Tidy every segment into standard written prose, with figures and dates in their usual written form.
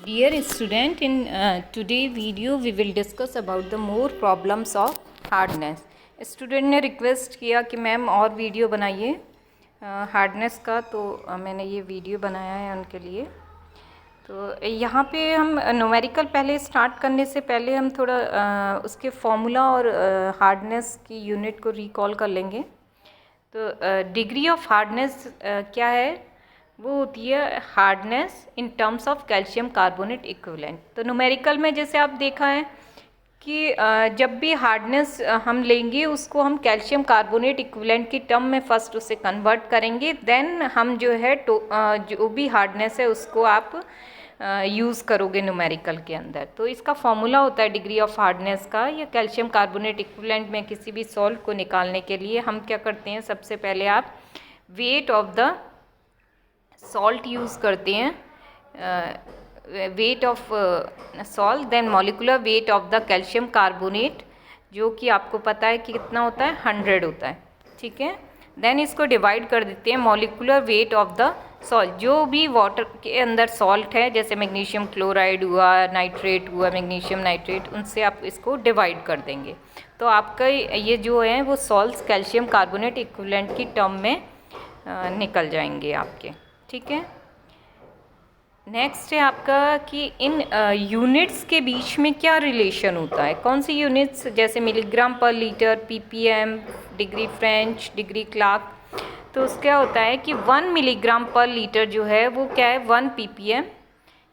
Dear student, in today video we will discuss about the more problems of hardness. Student ने request किया कि ma'am और video बनाइए hardness का, तो मैंने ये वीडियो बनाया है उनके लिए। तो यहाँ पे हम न्यूमेरिकल पहले स्टार्ट करने से पहले हम थोड़ा उसके फॉर्मूला और हार्डनेस की यूनिट को रिकॉल कर लेंगे। तो डिग्री ऑफ हार्डनेस क्या है? वो होती है hardness in terms of calcium carbonate equivalent. तो न्यूमेरिकल में जैसे आप देखा है कि जब भी हार्डनेस हम लेंगे उसको हम कैल्शियम कार्बोनेट इक्विवेलेंट की टर्म में फर्स्ट उसे कन्वर्ट करेंगे, देन हम जो है जो भी हार्डनेस है उसको आप यूज़ करोगे न्यूमेरिकल के अंदर। तो इसका फॉर्मूला होता है डिग्री ऑफ हार्डनेस का, या कैल्शियम कार्बोनेट इक्विवेलेंट में किसी भी सॉल्ट को निकालने के लिए हम क्या करते हैं, सबसे पहले आप weight of the salt use करते हैं, weight of salt, then molecular weight of the calcium carbonate, जो कि आपको पता है कि कितना होता है, 100 होता है। ठीक है, देन इसको डिवाइड कर देते हैं molecular weight of the salt. जो भी वाटर के अंदर सॉल्ट है, जैसे मैग्नीशियम क्लोराइड हुआ, नाइट्रेट हुआ, मैग्नीशियम नाइट्रेट, उनसे आप इसको डिवाइड कर देंगे तो आपका ये जो है वो सॉल्ट्स कैल्शियम कार्बोनेट इक्विवेलेंट की टर्म में निकल जाएंगे आपके। ठीक है, नेक्स्ट है आपका कि इन यूनिट्स के बीच में क्या रिलेशन होता है, कौन सी यूनिट्स, जैसे milligram per litre, ppm, degree French, degree Clark. तो उसका क्या होता है कि 1 मिलीग्राम पर लीटर जो है वो क्या है, 1 पीपीएम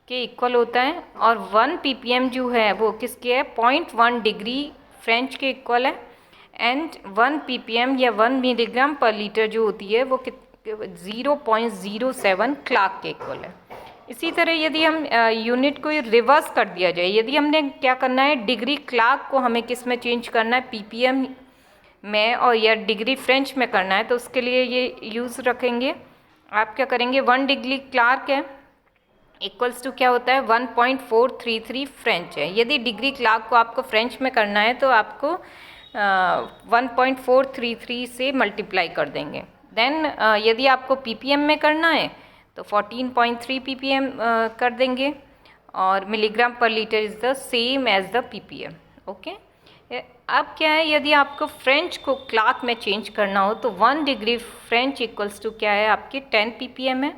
के इक्वल होता है, और 1 पीपीएम जो है वो किसके है, 0.1 डिग्री फ्रेंच के इक्वल है, एंड 1 पीपीएम या 1 मिलीग्राम पर लीटर जो होती है वो 0.07 क्लार्क के इक्वल है। इसी तरह यदि हम यूनिट को रिवर्स कर दिया जाए, यदि हमने क्या करना है, डिग्री क्लार्क को हमें किस में चेंज करना है, पीपीएम में, और या डिग्री फ्रेंच में करना है, तो उसके लिए ये यूज़ रखेंगे। आप क्या करेंगे, 1 डिग्री क्लार्क है इक्वल्स टू क्या होता है, 1.433 फ्रेंच है। यदि डिग्री क्लार्क को आपको फ्रेंच में करना है तो आपको 1.433 से मल्टीप्लाई कर देंगे। देन यदि आपको पीपीएम में करना है तो 14.3 पीपीएम कर देंगे, और milligram per litre is the same as the ppm. Okay, अब क्या है, यदि आपको फ्रेंच को क्लार्क में चेंज करना हो तो 1 डिग्री फ्रेंच इक्वल्स टू क्या है, आपके 10 पीपीएम है,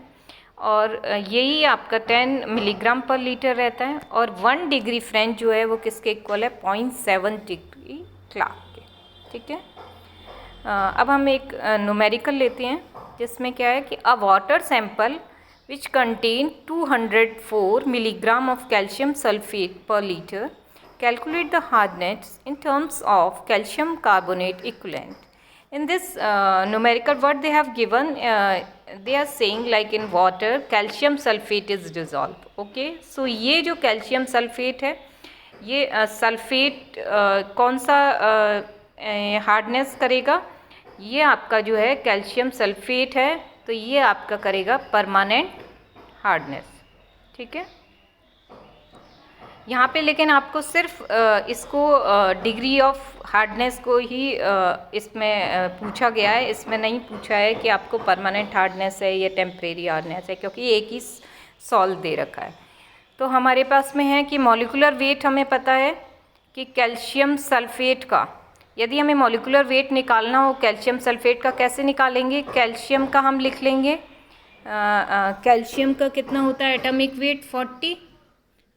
और यही आपका 10 मिलीग्राम पर लीटर रहता है, और 1 डिग्री फ्रेंच जो है वो किसके इक्वल है, 0.7 डिग्री क्लार्क के। ठीक है, अब हम एक न्यूमेरिकल लेते हैं जिसमें क्या है कि a water sample which contain 204 milligram of calcium sulphate per litre, calculate the hardness in terms of calcium carbonate equivalent. In this numerical what they have given, they are saying like in water calcium sulfate is dissolved. Okay, so ये जो calcium sulphate है, ये sulphate कौन सा hardness करेगा, ये आपका जो है कैल्शियम सल्फेट है, तो ये आपका करेगा परमानेंट हार्डनेस। ठीक है, यहाँ पे लेकिन आपको सिर्फ इसको डिग्री ऑफ हार्डनेस को ही इसमें पूछा गया है, इसमें नहीं पूछा है कि आपको परमानेंट हार्डनेस है या टेम्परेरी हार्डनेस है, क्योंकि एक ही सॉल्व दे रखा है। तो हमारे पास में है कि मॉलिकुलर वेट हमें पता है कि कैल्शियम सल्फेट का, यदि हमें मॉलिकुलर वेट निकालना हो कैल्शियम सल्फेट का, कैसे निकालेंगे, कैल्शियम का हम लिख लेंगे, कैल्शियम का कितना होता है एटॉमिक वेट 40।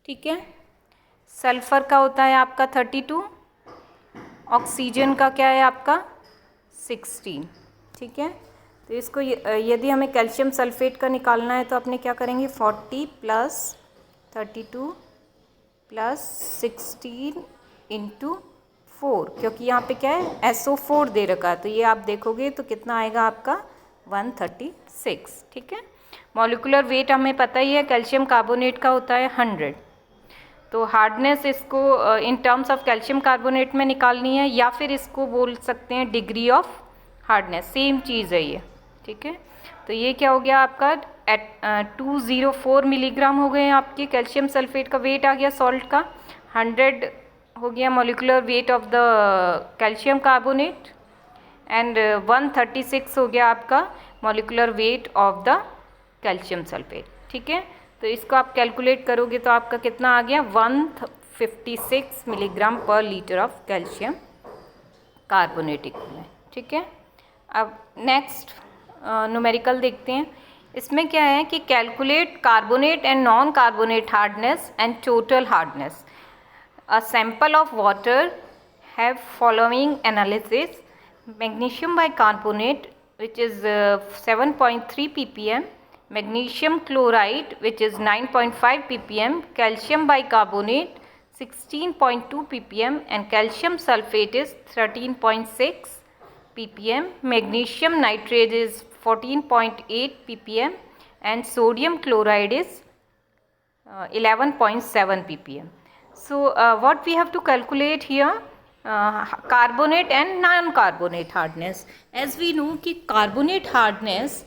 ठीक है, सल्फ़र का होता है आपका 32, ऑक्सीजन का क्या है आपका 16। ठीक है, तो इसको यदि हमें कैल्शियम सल्फेट का निकालना है तो अपने क्या करेंगे, 40 प्लस 32 प्लस 16 इंटू 4, क्योंकि यहाँ पे क्या है SO4 दे रखा है, तो ये आप देखोगे तो कितना आएगा आपका 136। ठीक है, मॉलिकुलर वेट हमें पता ही है कैल्शियम कार्बोनेट का होता है 100। तो हार्डनेस इसको इन टर्म्स ऑफ कैल्शियम कार्बोनेट में निकालनी है, या फिर इसको बोल सकते हैं डिग्री ऑफ हार्डनेस, सेम चीज़ है ये। ठीक है, तो ये क्या हो गया आपका 204 मिलीग्राम हो गए आपके कैल्शियम सल्फेट का वेट आ गया सॉल्ट का, 100 हो गया molecular weight of the calcium carbonate, and 136 हो गया आपका molecular weight of the calcium sulphate. ठीक है, तो तो इसको आप कैलकुलेट करोगे तो आपका कितना आ गया, 156 milligram per litre of calcium carbonate equivalent. ठीक है, अब नेक्स्ट न्यूमेरिकल देखते हैं। इसमें क्या है कि calculate carbonate and non carbonate hardness and total hardness. A sample of water have following analysis: magnesium bicarbonate which is 7.3 ppm, magnesium chloride which is 9.5 ppm, calcium bicarbonate 16.2 ppm and calcium sulfate is 13.6 ppm, magnesium nitrate is 14.8 ppm and sodium chloride is 11.7 ppm. So what we have to calculate here, carbonate and non-carbonate hardness. As we know कि carbonate hardness,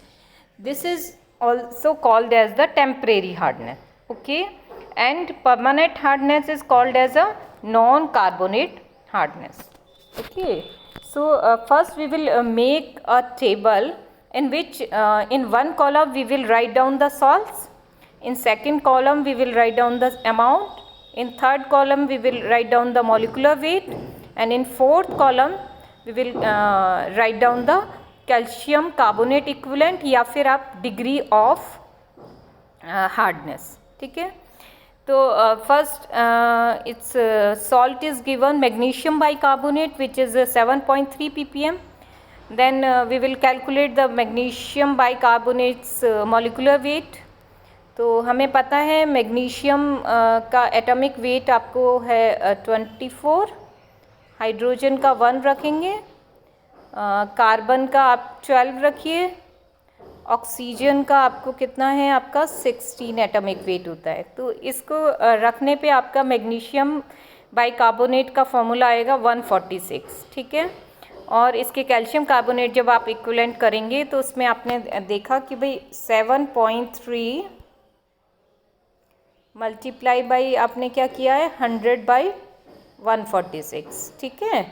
this is also called as the temporary hardness, okay, and permanent hardness is called as a non-carbonate hardness, okay. So first we will make a table in which in one column we will write down the salts, in second column we will write down the amount, in third column we will write down the molecular weight, and in fourth column we will write down the calcium carbonate equivalent या फिर आप degree of hardness. ठीक है, तो first its salt is given magnesium bicarbonate which is 7.3 ppm. Then we will calculate the magnesium bicarbonate's molecular weight. तो हमें पता है मैग्नीशियम का एटॉमिक वेट आपको है 24, हाइड्रोजन का 1 रखेंगे, कार्बन का आप 12 रखिए, ऑक्सीजन का आपको कितना है, आपका 16 एटॉमिक वेट होता है। तो इसको रखने पे आपका मैग्नीशियम बाइकार्बोनेट का फॉर्मूला आएगा 146। ठीक है, और इसके कैल्शियम कार्बोनेट जब आप इक्विवेलेंट करेंगे तो उसमें आपने देखा कि भाई 7.3 मल्टीप्लाई बाई आपने क्या किया है 100/146। ठीक है,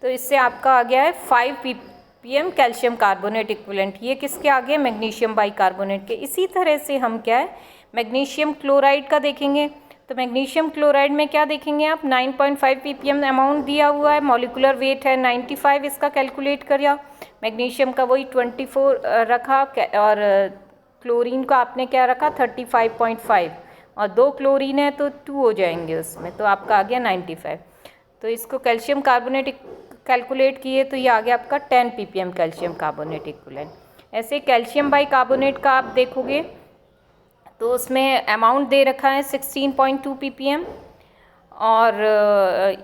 तो इससे आपका आ गया है 5 ppm कैल्शियम कार्बोनेट इक्विवेलेंट। ये किसके आ गए, मैग्नीशियम बाइकार्बोनेट के। इसी तरह से हम क्या है मैग्नीशियम क्लोराइड का देखेंगे। तो मैग्नीशियम क्लोराइड में क्या देखेंगे आप, 9.5 ppm अमाउंट दिया हुआ है, मॉलिक्यूलर वेट है 95, इसका कैलकुलेट करिए। मैग्नीशियम का वही 24 रखा और क्लोरीन का आपने क्या रखा 35.5, और 2 क्लोरीन है तो 2 हो जाएंगे उसमें, तो आपका आ गया 95। तो इसको कैल्शियम कार्बोनेट कैलकुलेट किए तो ये आ गया आपका 10 ppm कैल्शियम कार्बोनेट इक्विवेलेंट। ऐसे कैल्शियम बाइकार्बोनेट का आप देखोगे तो उसमें अमाउंट दे रखा है 16.2 ppm, और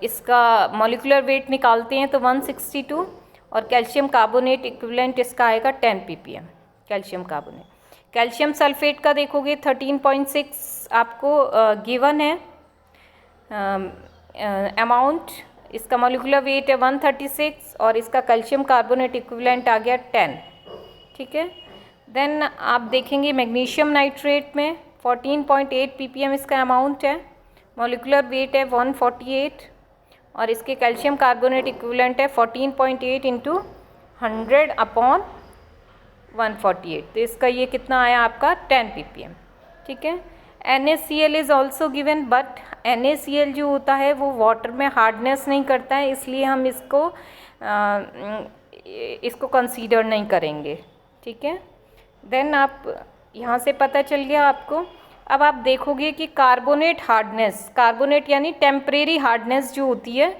इसका मॉलिक्यूलर वेट निकालते हैं तो 162, और कैल्शियम कार्बोनेट इक्विवेलेंट इसका आएगा 10 ppm calcium carbonate. Calcium sulphate का देखोगे 13.6 आपको गिवन है अमाउंट, इसका मॉलिक्यूलर वेट है 136, और इसका कैल्शियम कार्बोनेट इक्विवेलेंट आ गया 10। ठीक है, देन आप देखेंगे मैग्नीशियम नाइट्रेट में 14.8 ppm इसका अमाउंट है, मॉलिक्यूलर वेट है 148, और इसके कैल्शियम कार्बोनेट इक्विवेलेंट है 14.8 × 100/148। तो इसका ये कितना आया आपका 10 ppm। ठीक है, NaCl is also given, but NaCl जो होता है वो वाटर में हार्डनेस नहीं करता है, इसलिए हम इसको कंसीडर नहीं करेंगे। ठीक है, देन आप यहाँ से पता चल गया आपको। अब आप देखोगे कि कार्बोनेट हार्डनेस, कार्बोनेट यानी टेम्परेरी हार्डनेस जो होती है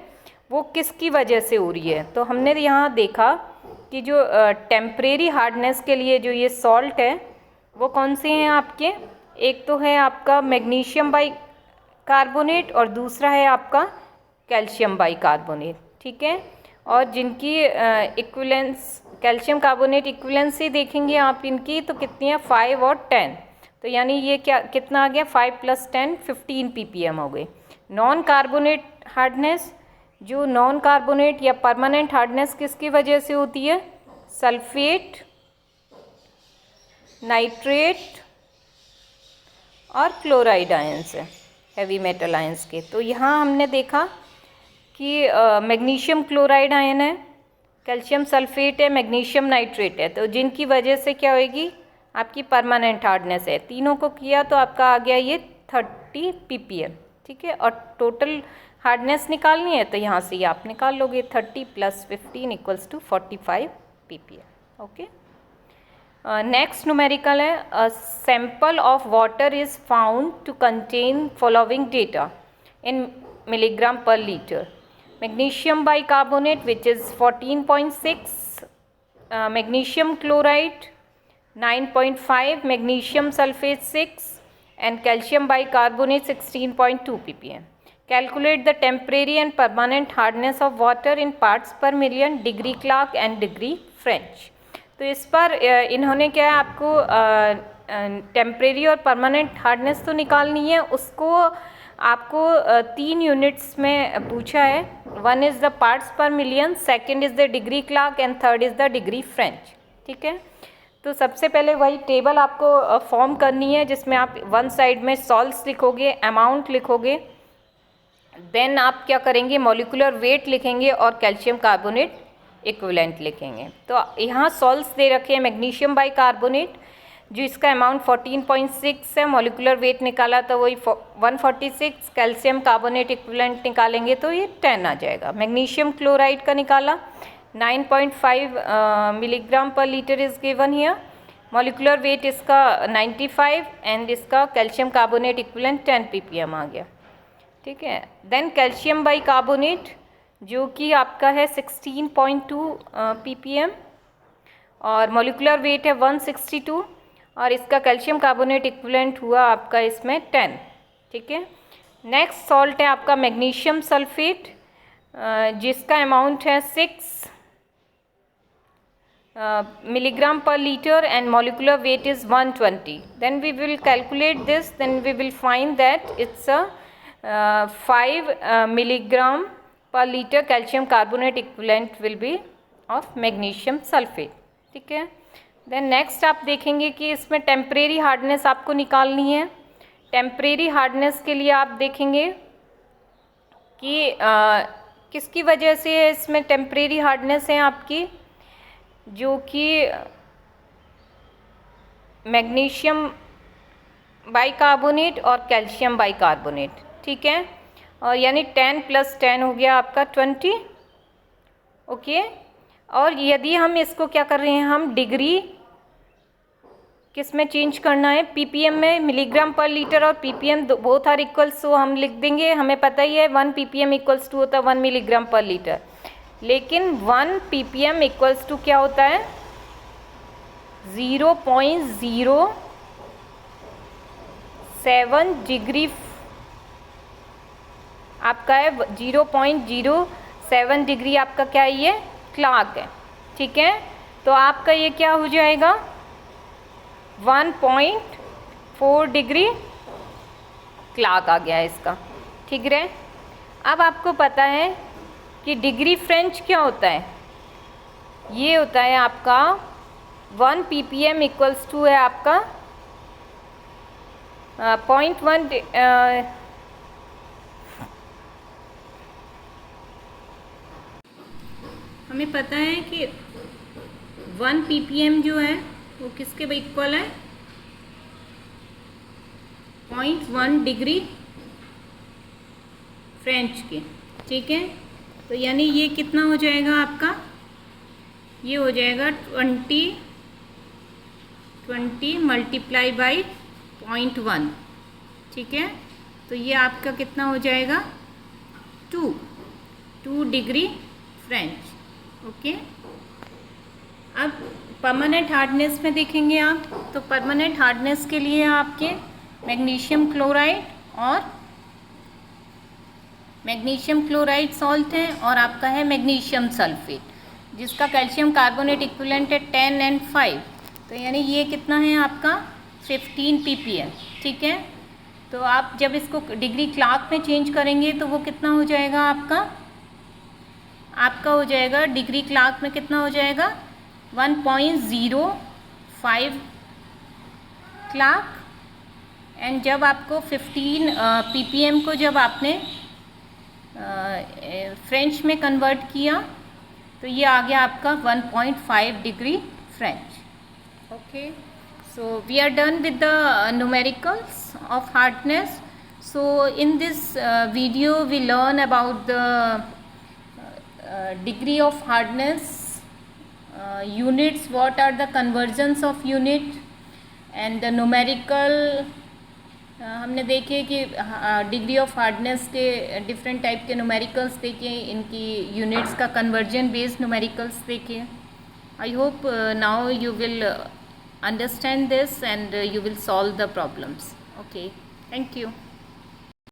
वो किसकी वजह से हो रही है। तो हमने यहाँ देखा कि जो टेम्परेरी हार्डनेस के लिए जो ये सॉल्ट है वो कौन से हैं आपके, एक तो है आपका मैग्नीशियम बाइकार्बोनेट और दूसरा है आपका कैल्शियम बाइकार्बोनेट। ठीक है, और जिनकी इक्विवेलेंस कैल्शियम कार्बोनेट इक्विवेलेंसी देखेंगे आप इनकी तो कितनी है 5 और 10, तो यानी ये क्या कितना आ गया 5 + 10 15 ppm हो गई। नॉन कार्बोनेट हार्डनेस, जो नॉन कार्बोनेट या परमानेंट हार्डनेस किसकी वजह से होती है, सल्फेट, नाइट्रेट और क्लोराइड आयंस है, हैवी मेटल आयंस के। तो यहाँ हमने देखा कि मैग्नीशियम क्लोराइड आयन है, कैल्शियम सल्फेट है, मैग्नीशियम नाइट्रेट है, तो जिनकी वजह से क्या होएगी आपकी परमानेंट हार्डनेस है। तीनों को किया तो आपका आ गया ये 30 ppm, ठीक है। और टोटल हार्डनेस निकालनी है तो यहाँ से ये आप निकाल लोगे, 30 + 15 = 45 ppm। ओके, नेक्स्ट न्यूमेरिकल है, a sample of water is found to contain following data in milligram per liter. Magnesium bicarbonate, which is 14.6, magnesium chloride 9.5, magnesium sulfate 6, and calcium bicarbonate 16.2 ppm. Calculate the temporary and permanent hardness of water in parts per million, degree Clark and degree French. तो इस पर इन्होंने क्या है, आपको temporary और permanent hardness तो निकालनी है, उसको आपको 3 यूनिट्स में पूछा है। 1 is the parts per million, second is the degree Clark and third is the degree French, ठीक है। तो सबसे पहले वही टेबल आपको फॉर्म करनी है, जिसमें आप वन साइड में सॉल्ट्स लिखोगे, अमाउंट लिखोगे, देन आप क्या करेंगे, मॉलिक्यूलर वेट लिखेंगे और कैल्शियम कार्बोनेट इक्विवेलेंट लिखेंगे। तो यहाँ सॉल्ट्स दे रखे हैं, मैग्नीशियम बाइकार्बोनेट जो इसका अमाउंट 14.6 है, मॉलिक्यूलर वेट निकाला तो वही 146, कैल्शियम कार्बोनेट इक्विवेलेंट निकालेंगे तो ये 10 आ जाएगा। मैग्नीशियम क्लोराइड का निकाला 9.5 milligram per litre is given here, molecular weight इसका 95 एंड इसका कैल्शियम कार्बोनेट इक्विवेलेंट 10 ppm आ गया, ठीक है। देन कैल्शियम बाइकार्बोनेट जो कि आपका है 16.2 ppm और मॉलिक्यूलर वेट है 162 और इसका कैल्शियम कार्बोनेट इक्विवेलेंट हुआ आपका इसमें 10, ठीक है। नेक्स्ट सॉल्ट है आपका मैग्नीशियम सल्फेट जिसका अमाउंट है 6 milligram per liter and molecular weight is 120. Then we will calculate this, then we will find that it's a 5 milligram per liter calcium carbonate equivalent will be of magnesium sulfate, ठीक है। Then next आप देखेंगे कि इसमें temporary hardness आपको निकालनी है। Temporary hardness के लिए आप देखेंगे कि किसकी वजह से इसमें टेम्परेरी हार्डनेस है आपकी, जो कि मैग्नीशियम बाइकार्बोनेट और कैल्शियम बाइकार्बोनेट, ठीक है। और यानी 10 + 10 हो गया आपका 20, ओके। और यदि हम इसको क्या कर रहे हैं, हम डिग्री किस में चेंज करना है, ppm में, मिलीग्राम पर लीटर और ppm बोथ आर इक्वल्स, सो हम लिख देंगे, हमें पता ही है 1 ppm = होता है 1 मिलीग्राम पर लीटर, लेकिन 1 ppm = क्या होता है 0.07 डिग्री आपका है, 0.07 डिग्री आपका क्या है, ये क्लार्क है, ठीक है। तो आपका ये क्या हो जाएगा 1.4 डिग्री क्लार्क आ गया है इसका, ठीक है। अब आपको पता है कि डिग्री फ्रेंच क्या होता है, ये होता है आपका 1 ppm = है आपका 0.1 हमें पता है कि 1 ppm जो है वो किसके इक्वल है 0.1 डिग्री फ्रेंच के, ठीक है। तो यानी ये कितना हो जाएगा आपका, ये हो जाएगा 20 मल्टीप्लाई बाई 0.1, ठीक है। तो ये आपका कितना हो जाएगा 2 डिग्री फ्रेंच, ओके। अब परमानेंट हार्डनेस में देखेंगे आप, तो परमानेंट हार्डनेस के लिए आपके मैग्नीशियम क्लोराइड और मैग्नीशियम क्लोराइड सॉल्ट है और आपका है मैग्नीशियम सल्फेट जिसका कैल्शियम कार्बोनेट इक्विवेलेंट है 10 और 5, तो यानी ये कितना है आपका 15 ppm, ठीक है। तो आप जब इसको डिग्री क्लार्क में चेंज करेंगे तो वो कितना हो जाएगा आपका हो जाएगा डिग्री क्लार्क में कितना हो जाएगा 1.05 क्लार्क, एंड जब आपको 15 ppm को जब आपने फ्रेंच में कन्वर्ट किया तो ये आ गया आपका 1.5 degree French, okay. So we are done with the numericals of hardness. So in this video we learn about the degree of hardness, units, what are the conversions of unit, and the numerical हमने देखे कि degree of hardness के different type के numericals देखे, इनकी units का conversion based numericals देखे. I hope now you will understand this and you will solve the problems. Okay, thank you.